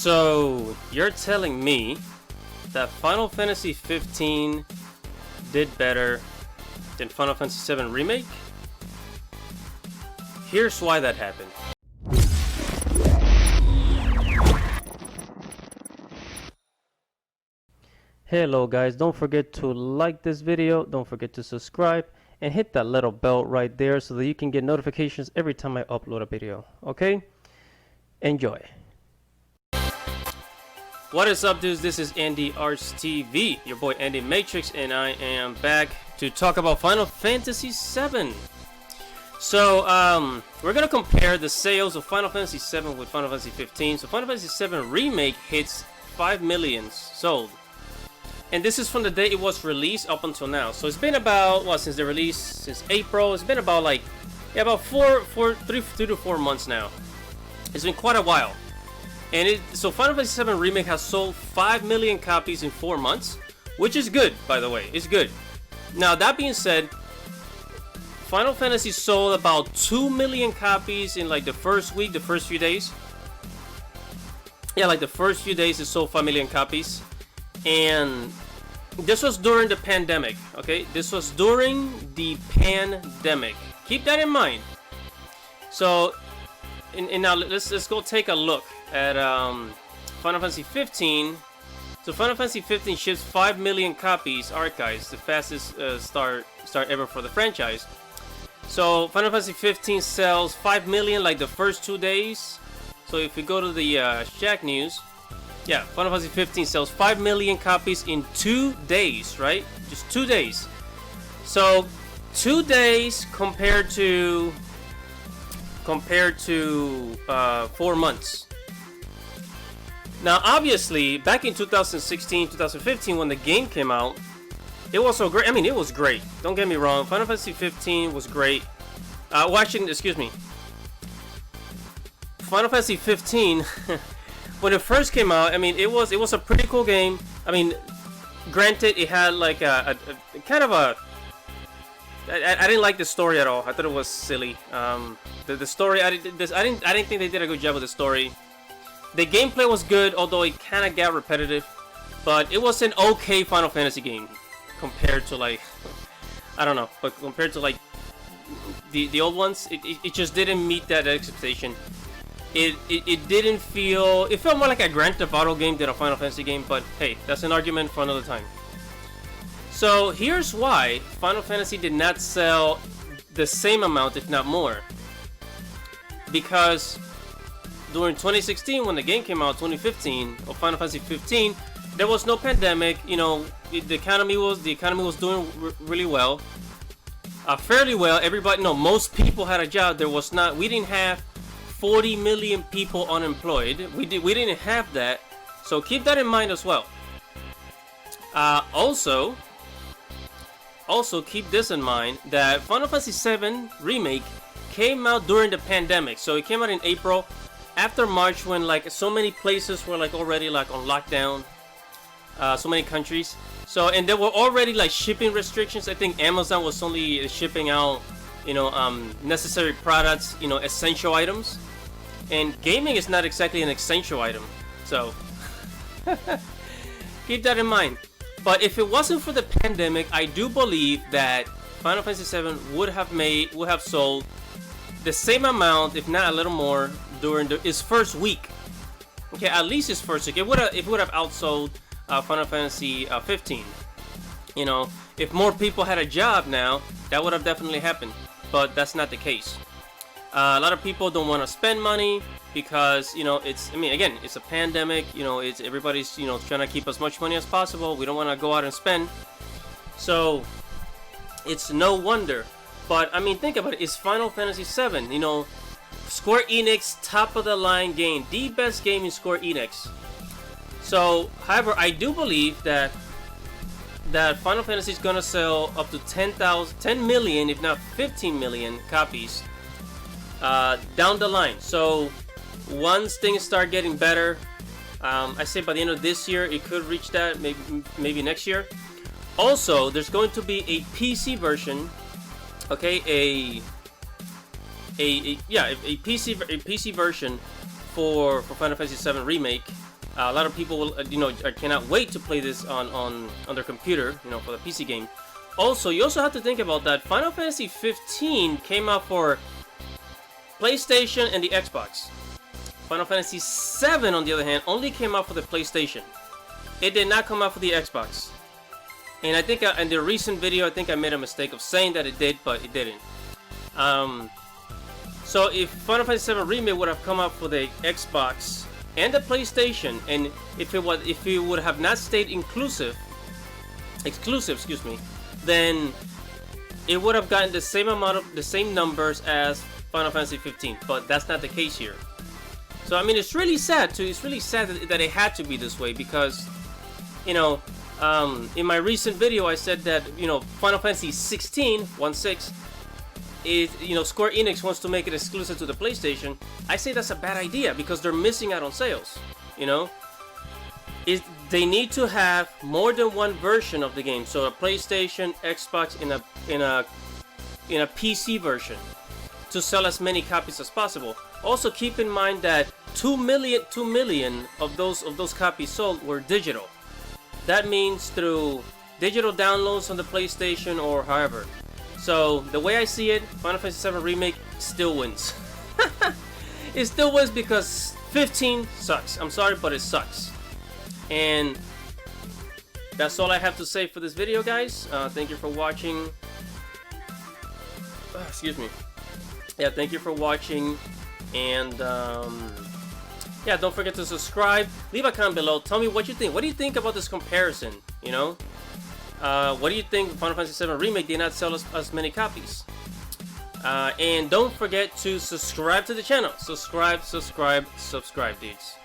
So you're telling me that Final Fantasy 15 did better than Final Fantasy 7 Remake? Here's why that happened. Hello guys, don't forget to like this video, don't forget to subscribe, and hit that little bell right there so that you can get notifications every time I upload a video, okay? Enjoy. What is up, dudes? This is Andy Arts TV, your boy Andy Matrix, and I am back to talk about Final Fantasy 7. So, we're gonna compare the sales of Final Fantasy 7 with Final Fantasy 15. So, Final Fantasy 7 Remake hits 5 million sold. And this is from the day it was released up until now. So it's been about, what, since the release, since April, it's been about like, yeah, about 3 to 4 months now. It's been quite a while. And so Final Fantasy 7 Remake has sold 5 million copies in 4 months, which is good, by the way, it's good. Now, that being said, Final Fantasy sold about 2 million copies in like the first week, the first few days. Yeah, like the first few days it sold 5 million copies. And this was during the pandemic, okay? This was during the pandemic. Keep that in mind. So, and now let's go take a look at Final Fantasy 15. So Final Fantasy 15 ships 5 million copies archives, the fastest start ever for the franchise. So Final Fantasy 15 sells 5 million like the first 2 days. So if we go to the Shack News, yeah, Final Fantasy 15 sells 5 million copies in 2 days, right? Just 2 days. So 2 days compared to 4 months. Now, obviously, back in 2016, 2015, when the game came out, it was so great. I mean, it was great. Don't get me wrong. Final Fantasy 15 was great. Well, actually, excuse me. Final Fantasy 15. When it first came out, I mean, it was a pretty cool game. I mean, granted, it had like a kind of a. I didn't like the story at all. I thought it was silly. The story, I didn't think they did a good job with the story. The gameplay was good, although it kind of got repetitive. But it was an okay Final Fantasy game compared to like, I don't know, but compared to like the old ones, it just didn't meet that expectation. It didn't feel... It felt more like a Grand Theft Auto game than a Final Fantasy game, but hey, that's an argument for another time. So here's why Final Fantasy did not sell the same amount, if not more. Because during 2016, when the game came out, 2015, of Final Fantasy 15, there was no pandemic. You know, the economy was doing really well, fairly well. Everybody, no, most people had a job. We didn't have 40 million people unemployed. We didn't have that, so keep that in mind as well. Also keep this in mind, that Final Fantasy 7 Remake came out during the pandemic. So it came out in April, after March, when like so many places were like already like on lockdown, so many countries. So, and there were already like shipping restrictions. I think Amazon was only shipping out, you know, necessary products, you know, essential items. And gaming is not exactly an essential item, so keep that in mind. But if it wasn't for the pandemic, I do believe that Final Fantasy 7 would have sold the same amount, if not a little more, during its first week. Okay, at least its first week. It would have outsold Final Fantasy 15. You know, if more people had a job now, that would have definitely happened. But that's not the case. A lot of people don't want to spend money because, you know, it's a pandemic. You know, everybody's, you know, trying to keep as much money as possible. We don't want to go out and spend. So it's no wonder. But I mean, think about it. It's Final Fantasy 7. You know, Square Enix, top of the line game, the best game in Square Enix. So, however, I do believe that Final Fantasy is gonna sell up to 10 million, if not 15 million copies down the line. So once things start getting better, I say by the end of this year it could reach that, maybe next year. Also, there's going to be a PC version, okay, a PC version for Final Fantasy 7 Remake A lot of people will, cannot wait to play this on their computer, for the PC game. Also, you also have to think about that Final Fantasy 15 came out for PlayStation and the Xbox. Final Fantasy 7, on the other hand, only came out for the PlayStation. It did not come out for the Xbox. And I think in the recent video, I think I made a mistake of saying that it did, but it didn't. So if Final Fantasy 7 Remake would have come out for the Xbox and the PlayStation, and if it would have not stayed exclusive, excuse me, then it would have gotten the same numbers as Final Fantasy 15. But that's not the case here. So I mean, it's really sad that it had to be this way, because in my recent video I said that Final Fantasy 16 is, Square Enix wants to make it exclusive to the PlayStation. I say that's a bad idea because they're missing out on sales. They need to have more than one version of the game, so a PlayStation, Xbox, in a PC version, to sell as many copies as possible. Also, keep in mind that 2 million of those copies sold were digital. That means through digital downloads on the PlayStation or however. So the way I see it, Final Fantasy 7 Remake still wins. It still wins because 15 sucks. I'm sorry, but it sucks. And that's all I have to say for this video, guys. Thank you for watching. Excuse me. Yeah, thank you for watching. And yeah, don't forget to subscribe. Leave a comment below. Tell me what you think. What do you think about this comparison? What do you think Final Fantasy VII Remake did not sell as many copies? And don't forget to subscribe to the channel. Subscribe, dudes.